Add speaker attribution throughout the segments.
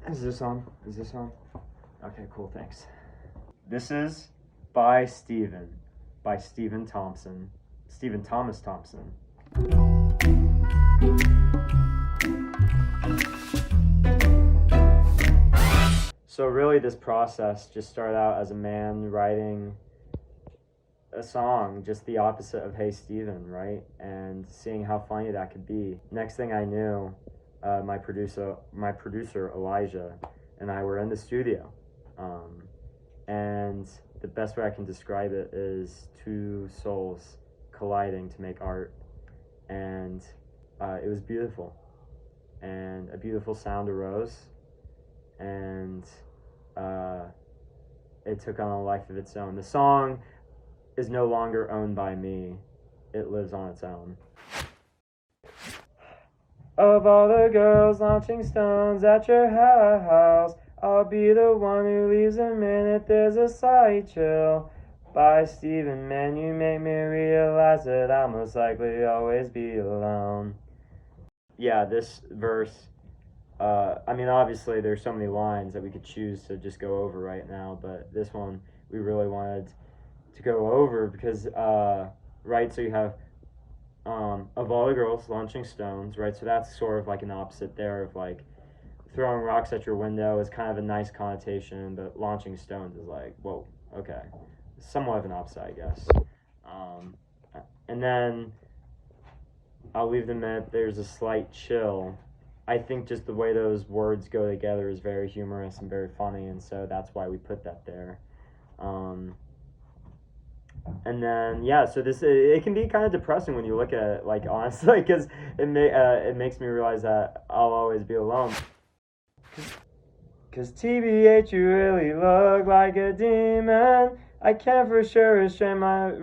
Speaker 1: Is this on? Is this on? Okay, cool, thanks. This is by Stephen Thompson. Stephen Thomas Thompson. So really this process just started out as a man writing a song, just the opposite of Hey Stephen, right? And seeing how funny that could be. Next thing I knew, my producer Elijah and I were in the studio. And the best way I can describe it is two souls colliding to make art. And it was beautiful. And a beautiful sound arose. And it took on a life of its own. The song is no longer owned by me. It lives on its own. Of all the girls launching stones at your house, I'll be the one who leaves the minute there's a slight chill. By Stephen, man, you make me realize that I'll most likely always be alone. Yeah, this verse, I mean, obviously there's so many lines that we could choose to just go over right now, but this one we really wanted to go over because, right, so you have, of all the girls launching stones, right, so that's sort of like an opposite there of like throwing rocks at your window is kind of a nice connotation, but launching stones is like, whoa, okay, somewhat of an opposite, I guess. And then I'll leave them at there's a slight chill. I think just the way those words go together is very humorous and very funny, and so that's why we put that there. And then yeah, so this it can be kind of depressing when you look at it, like honestly, because it makes me realize that I'll always be alone. Cause TBH, you really look like a demon. I can't for sure restrain my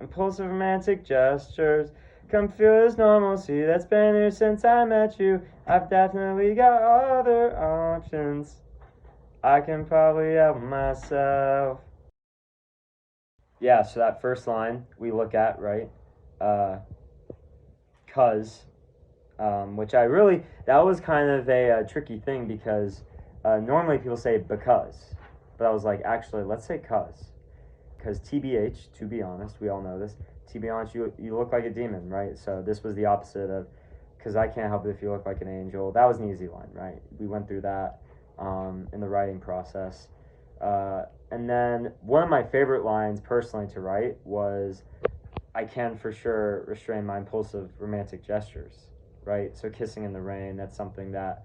Speaker 1: impulsive romantic gestures. Come feel this normalcy that's been here since I met you. I've definitely got other options. I can probably help myself. Yeah, so that first line we look at, right? Cause, which I really, that was kind of a tricky thing because normally people say because, but I was like, actually, let's say cause. Because TBH, to be honest, we all know this, to be honest, you look like a demon, right? So this was the opposite of, because I can't help it if you look like an angel. That was an easy line, right? We went through that in the writing process. And then one of my favorite lines personally to write was, I can for sure restrain my impulsive romantic gestures, right? So kissing in the rain, that's something that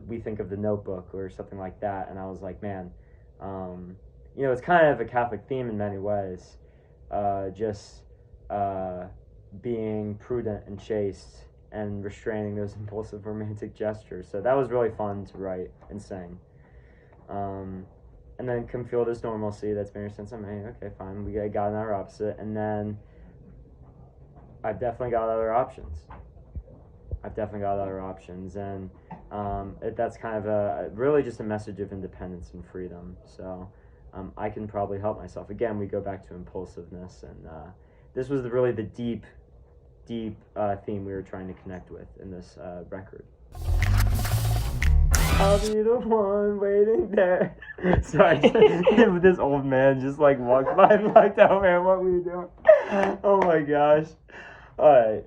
Speaker 1: we think of The Notebook or something like that. And I was like, man, you know, it's kind of a Catholic theme in many ways, just being prudent and chaste and restraining those impulsive romantic gestures. So that was really fun to write and sing. And then come feel this normalcy that's been here since I'm here. Okay, fine, we got another opposite. And then I've definitely got other options. And that's kind of really just a message of independence and freedom. So I can probably help myself. Again, we go back to impulsiveness, and this was really the deep theme we were trying to connect with in this record. I'll be the one waiting there. Sorry, this old man just like walked by and like, oh man, what were you doing? Oh my gosh. All right.